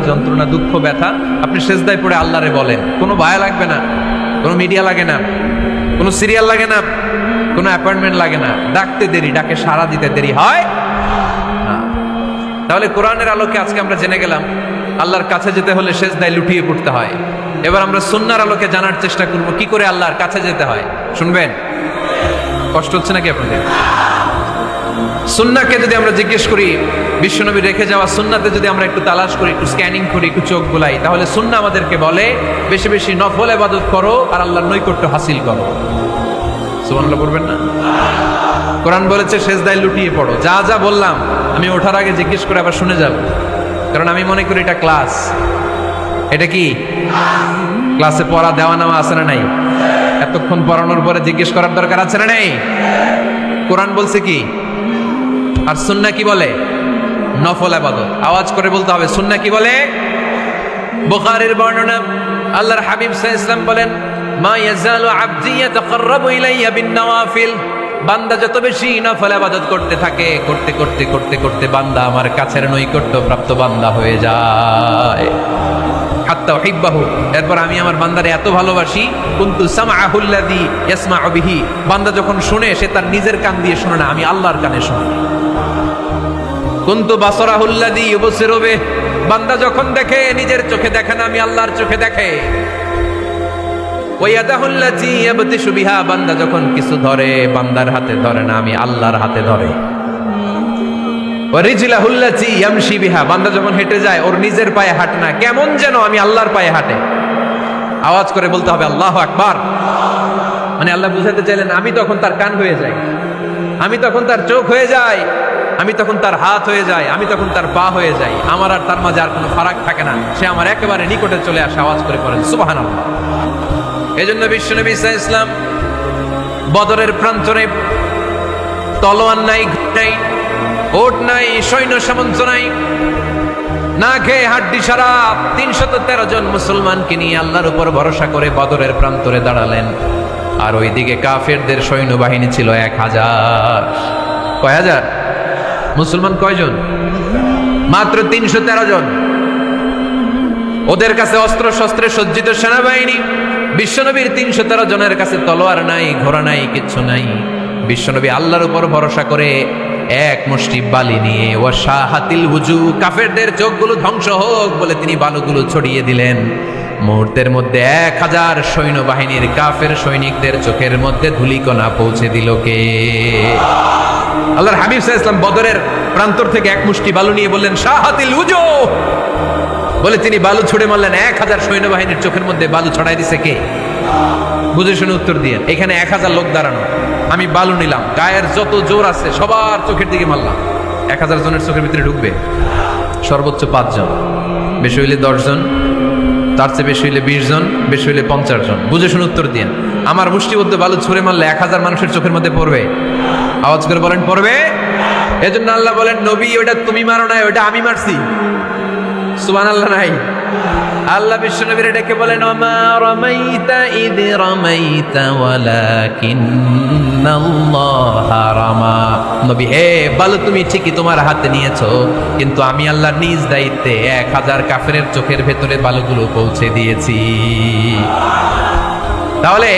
যন্ত্রণা, দুঃখ, ব্যথা আপনি সেজদায় পড়ে আল্লাহরে বলেন। কোনো ভায়া লাগবে না, কোনো মিডিয়া লাগে না, কোনো সিরিয়াল লাগে না, কোনো অ্যাপয়েন্টমেন্ট লাগে না, ডাকতে দেরি, ডাকে সাড়া দিতে দেরি হয় না। তাহলে কোরআনের আলোকে আজকে আমরা জেনে গেলাম আল্লাহর কাছে যেতে হলে সেজদায় লুটিয়ে পড়তে হয়। এবার আমরা সুন্নাহর আলোকে জানার চেষ্টা করব কি করে আল্লাহর কাছে যেতে হয়। শুনবেন? কষ্ট হচ্ছে নাকি আপনাদের? সুন্নাহকে যদি আমরা জিজ্ঞেস করি, বিশ্বনবী রেখে যাওয়া সুন্নাতে যদি আমরা একটু তালাশ করি, একটু স্ক্যানিং করি, একটু চোখ বুলাই, তাহলে সুন্নাহ আমাদেরকে বলে বেশি বেশি নফল ইবাদত করো আর আল্লাহর নৈকট্য হাসিল করো। সুবহানাল্লাহ বলবেন না? কোরআন বলেছে সেজদায় লুটিয়ে পড়ো। যা যা বললাম আমি ওঠার আগে জিজ্ঞেস করে আবার শুনে যাব, কারণ আমি মনে করি এটা ক্লাস। এটা কি ক্লাসে পড়া দেওয়া নেওয়া আছে না নাই? এতক্ষণ পড়ানোর পরে জিজ্ঞেস করার দরকার আছে না নাই? কোরআন বলছে কি আর সুন্নাহ কি বলে? নফল ইবাদত। আওয়াজ করে বলতে হবে সুন্নাহ কি বলে? বুখারীর বর্ণনা, আল্লাহর হাবিব সাল্লাল্লাহু আলাইহি ওয়াসাল্লাম বলেন, মা ইয়াজালু আবদি ইয়াতাকাররাবু ইলাইয়া বিন নওয়াফিল। বান্দা যত বেশি নফল ইবাদত করতে থাকে, করতে করতে করতে করতে বান্দা আমার কাছের নৈকট্য প্রাপ্ত বান্দা হয়ে যায়। হাত্তা উহিব্বাহু, এরপর আমি আমার বান্দারে এত ভালোবাসি, কুনতু সামআহুল্লাযী ইয়াসমাউ বিহি। বান্দা যখন শুনে সে তার নিজের কান দিয়ে শুনে না, আমি আল্লাহর কানে শুনি। কুনতু বাসারাহুল্লাযী ইউবসিরু বিহি। বান্দা যখন দেখে নিজের চোখে দেখে না, আমি আল্লাহর চোখে দেখে। ওয়ায়াদাহুল্লাযী ইয়াবতিশু বিহা। বান্দা যখন কিছু ধরে, বান্দার হাতে ধরে না, আমি আল্লাহর হাতে ধরে। ওয়ারিজলাহুল্লাযী ইয়ামশি বিহা। বান্দা যখন হেঁটে যায় ওর নিজের পায়ে হাঁটে না, কেমন যেন আমি আল্লাহর পায়ে হাঁটে। আওয়াজ করে বলতে হবে আল্লাহু আকবার। মানে আল্লাহ বুঝাতে চাইলেন আমি তখন তার কান হয়ে যাই, আমি তখন তার চোখ হয়ে যাই, আমি তখন তার হাত হয়ে যাই, আমি তখন তার পা হয়ে যাই। আমার আর তার মাঝে আর কোনো ফারাক থাকে না, সে আমার একেবারে নিকটে চলে আসে। আওয়াজ করে পড়েন সুবহানাল্লাহ। এজন্য বিশ্বনবী সাল্লাল্লাহু আলাইহি ওয়াসাল্লাম বদরের প্রান্তরে তলোয়ার নাই, নাই ওট নাই, সৈন্য সামন্ত নাই, না খেয়ে হাড্ডি সারা ৩১৩ জন মুসলমানকে নিয়ে আল্লাহর উপর ভরসা করে বদরের প্রান্তরে দাঁড়ালেন। আর ওইদিকে কাফেরদের সৈন্যবাহিনী ছিল ১০০০। কয় হাজার? মুসলমান কয়জন? মাত্র ৩১৩ জন। ওদের কাছে অস্ত্র শস্ত্রে সজ্জিত সেনাবাহিনী। বিশ্বনবীর ৩১৩ জনের কাছে তলোয়ার নাই, ঘোড়া নাই, কিচ্ছু নাই। বিশ্বনবী আল্লাহর উপর ভরসা করে এক মুষ্টি বালি নিয়ে ওয়াশাহাতিল ওযু, কাফেরদের চোখগুলো ধ্বংস হোক বলে তিনি বালুগুলো ছড়িয়ে দিলেন। মুহূর্তের মধ্যে ১০০০ সৈন্যবাহিনীর কাফের সৈনিকদের চোখের মধ্যে ধূলিকণা পৌঁছে দিল কে? আল্লাহর হাবিব সাল্লাল্লাহু আলাইহি ওয়াসাল্লাম বদরের প্রান্তর থেকে এক মুষ্টি বালু নিয়ে বললেন শাহাতিল ওযু বলে তিনি বালু ছুড়ে মারলেন। ১০০০ সৈন্যবাহিনীর চোখের মধ্যে বালু ছড়াই দিছে কে? বুঝে শুনে উত্তর দিয়ে। এখানে ১০০০ লোক দাঁড়ানো, আমি বালু নিলাম, গায়ের যত জোর আছে সবার চোখের দিকে মারলাম। ১০০০ জনের চোখের ভিতরে ঢুকবে? সর্বোচ্চ ৫ জন, বেশি হইলে ১০ জন, তার চেয়ে বেশি হইলে ২০ জন, বেশি হইলে ৫০ জন। বুঝে শুনে উত্তর দিয়ে। আমার মুষ্টিবদ্ধ বালু ছুঁড়ে মারলে ১০০০ মানুষের চোখের মধ্যে পড়বে? আওয়াজ করে বলেন পড়বে। এজন্য আল্লাহ বলেন নবী ওটা তুমি মারো নাই, ওটা আমি মারছি। সুবহানাল্লাহ নাই? আল্লাহ বিশ্বনবীরে ডেকে বলেন ওমা রামাইতা ইদ রামাইতা ওয়ালাকিন্নাল্লাহা রামা। নবী হে, বালু তুমি ঠিকই তোমার হাতে নিয়েছো, কিন্তু আমি আল্লাহ নিজ দায়িত্বে ১০০০ কাফেরের চোখের ভেতরে বালুগুলো পৌঁছে দিয়েছি। তাহলে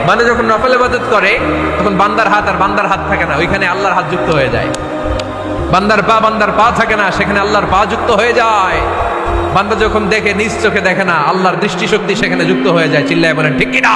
মানে যখন নফল ইবাদত করে তখন বান্দার হাত আর বান্দার হাত থাকে না, ওইখানে আল্লাহর হাত যুক্ত হয়ে যায়। বান্দার পা থাকে না, সেখানে আল্লাহর পা যুক্ত হয়ে যায়। বান্দা যখন দেখে নিজ চোখে দেখে না, আল্লাহর দৃষ্টিশক্তি সেখানে যুক্ত হয়ে যায়। চিল্লায় বলেন ঠিক কিনা?